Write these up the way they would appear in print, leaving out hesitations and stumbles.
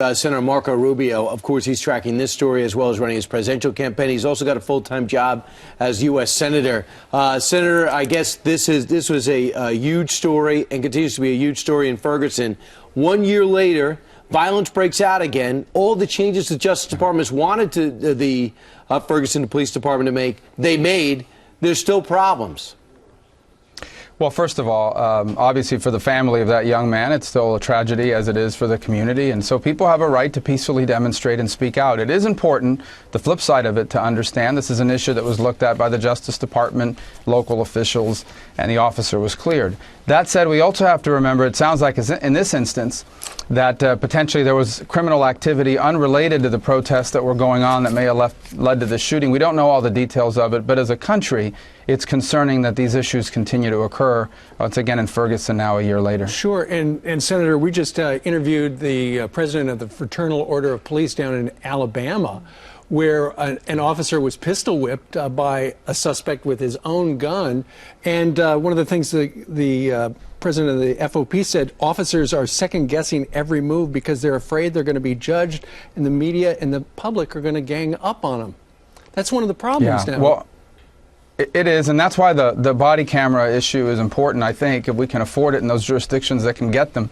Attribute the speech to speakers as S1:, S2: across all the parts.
S1: Senator Marco Rubio. Of course, he's tracking this story as well as running his presidential campaign. He's also got a full-time job as U.S. Senator. Senator, I guess this was a huge story and continues to be a huge story in Ferguson. 1 year later, violence breaks out again. All the changes the Justice Department wanted to the Ferguson Police Department to make, they made. There's still problems.
S2: Well, first of all, obviously for the family of that young man, it's still a tragedy as it is for the community. And so people have a right to peacefully demonstrate and speak out. It is important, the flip side of it, to understand this is an issue that was looked at by the Justice Department, local officials, and the officer was cleared. That said, we also have to remember, it sounds like in this instance, that potentially there was criminal activity unrelated to the protests that were going on that may have led to the shooting. We don't know all the details of it, but as a country, it's concerning that these issues continue to occur once again in Ferguson now a year later.
S3: Sure, and Senator, we just interviewed the president of the Fraternal Order of Police down in Alabama, where an officer was pistol whipped by a suspect with his own gun. And one of the things the president of the FOP said, officers are second-guessing every move because they're afraid they're going to be judged, and the media and the public are going to gang up on them. That's one of the problems now.
S2: Well, it is, and that's why the body camera issue is important, I think, if we can afford it in those jurisdictions that can get them,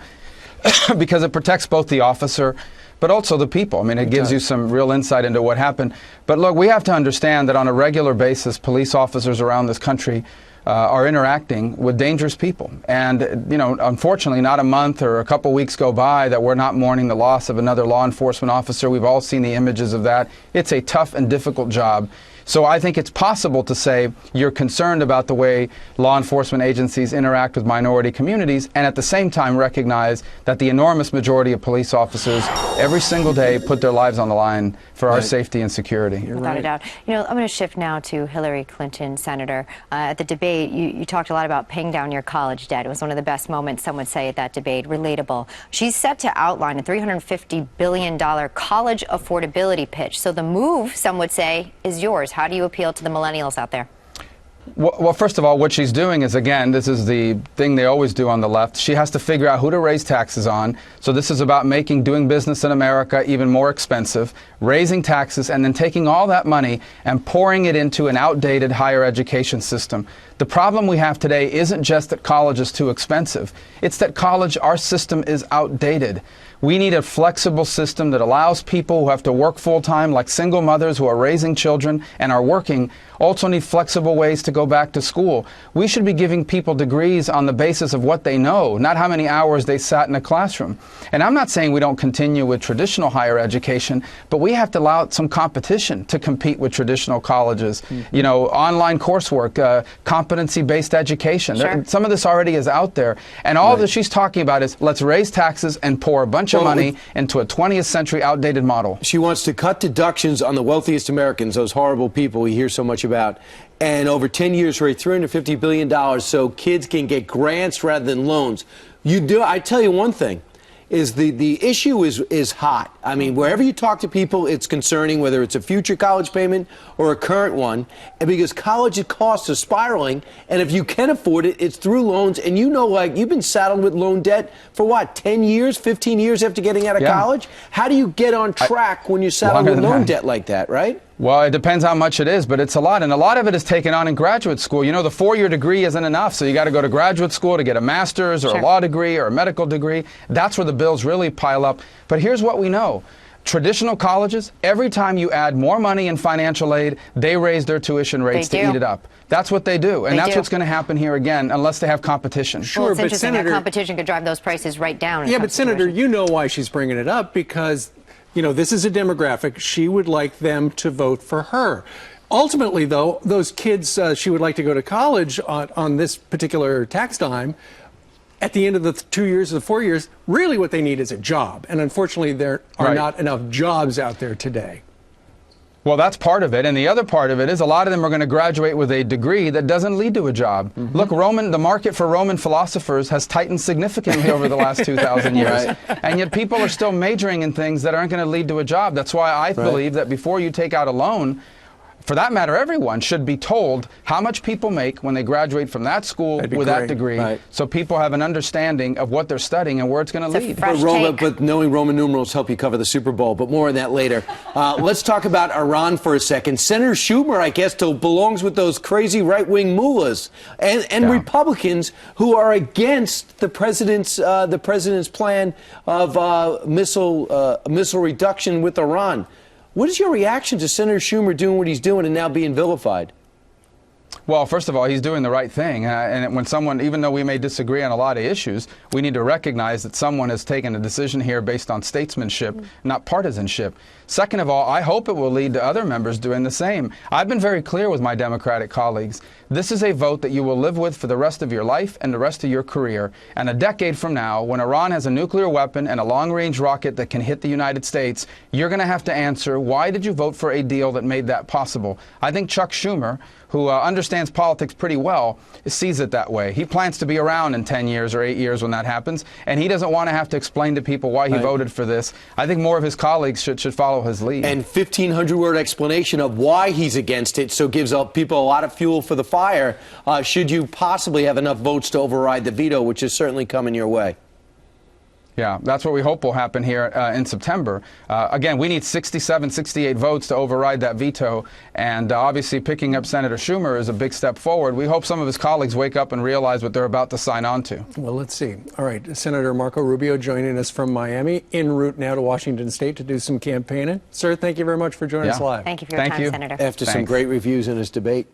S2: because it protects both the officer but also the people. I mean, it gives you some real insight into what happened. But look, we have to understand that on a regular basis, police officers around this country are interacting with dangerous people. And, you know, unfortunately, not a month or a couple weeks go by that we're not mourning the loss of another law enforcement officer. We've all seen the images of that. It's a tough and difficult job. So I think it's possible to say you're concerned about the way law enforcement agencies interact with minority communities and at the same time recognize that the enormous majority of police officers every single day put their lives on the line for our safety and security.
S4: Without a doubt. You know, I'm going to shift now to Hillary Clinton, Senator. At the debate, you talked a lot about paying down your college debt. It was one of the best moments, some would say, at that debate. Relatable. She's set to outline a $350 billion college affordability pitch. So the move, some would say, is yours. How do you appeal to the millennials out there?
S2: Well, first of all, what she's doing is, again, this is the thing they always do on the left. She has to figure out who to raise taxes on. So this is about making doing business in America even more expensive, raising taxes, and then taking all that money and pouring it into an outdated higher education system. The problem we have today isn't just that college is too expensive. It's that college, our system, is outdated. We need a flexible system that allows people who have to work full-time, like single mothers who are raising children and are working, also need flexible ways to go back to school. We should be giving people degrees on the basis of what they know, not how many hours they sat in a classroom. And I'm not saying we don't continue with traditional higher education, but we have to allow some competition to compete with traditional colleges. You know, online coursework, competency-based education.
S4: Sure.
S2: Some of this already is out there. And all that she's talking about is let's raise taxes and pour a bunch of money into a 20th century outdated model.
S1: She wants to cut deductions on the wealthiest Americans, those horrible people we hear so much about. And over 10 years, raise $350 billion so kids can get grants rather than loans. I tell you one thing, is the issue is hot. I mean, wherever you talk to people, it's concerning, whether it's a future college payment or a current one, and because college costs are spiraling, and if you can afford it, it's through loans. And you know, like, you've been saddled with loan debt for what, 10 years, 15 years after getting out of college? How do you get on track when you're saddled with loan debt like that, right?
S2: Well, it depends how much it is, but it's a lot. And a lot of it is taken on in graduate school. You know, the four-year degree isn't enough, so you got to go to graduate school to get a master's or a law degree or a medical degree. That's where the bills really pile up. But here's what we know. Traditional colleges, every time you add more money in financial aid, they raise their tuition rates to eat it up. That's what they do. And that's what's going to happen here again, unless they have competition.
S4: Sure, well, it's interesting that competition could drive those prices right down.
S3: Yeah, but Senator, you know why she's bringing it up, because you know, this is a demographic. She would like them to vote for her. Ultimately, though, those kids she would like to go to college on this particular tax dime, at the end of the 2 years or the 4 years, really what they need is a job. And unfortunately, there are not enough jobs out there today.
S2: Well, that's part of it. And the other part of it is a lot of them are going to graduate with a degree that doesn't lead to a job. Look, the market for Roman philosophers has tightened significantly over the last 2,000 years. And yet people are still majoring in things that aren't going to lead to a job. That's why I believe that before you take out a loan, for that matter, everyone should be told how much people make when they graduate from that school with that degree,
S1: right,
S2: so people have an understanding of what they're studying and where it's going to lead.
S1: But knowing Roman numerals help you cover the Super Bowl, but more on that later. Let's talk about Iran for a second. Senator Schumer, I guess, still belongs with those crazy right-wing mullahs and Republicans who are against the president's plan of missile reduction with Iran. What is your reaction to Senator Schumer doing what he's doing and now being vilified?
S2: Well, first of all, he's doing the right thing. And when someone, even though we may disagree on a lot of issues, we need to recognize that someone has taken a decision here based on statesmanship, not partisanship. Second of all, I hope it will lead to other members doing the same. I've been very clear with my Democratic colleagues. This is a vote that you will live with for the rest of your life and the rest of your career. And a decade from now, when Iran has a nuclear weapon and a long-range rocket that can hit the United States, you're going to have to answer, why did you vote for a deal that made that possible? I think Chuck Schumer, who understands politics pretty well, sees it that way. He plans to be around in 10 years or 8 years when that happens, and he doesn't want to have to explain to people why he voted for this. I think more of his colleagues should follow his lead.
S1: And 1,500-word explanation of why he's against it, so gives people a lot of fuel for the fire, should you possibly have enough votes to override the veto, which is certainly coming your way.
S2: Yeah, that's what we hope will happen here in September. Again, we need 67, 68 votes to override that veto, and obviously picking up Senator Schumer is a big step forward. We hope some of his colleagues wake up and realize what they're about to sign on to.
S3: Well, let's see. All right, Senator Marco Rubio joining us from Miami, en route now to Washington State to do some campaigning. Sir, thank you very much for joining us live.
S4: Thank you for your time, Senator.
S1: After some great reviews in his debate.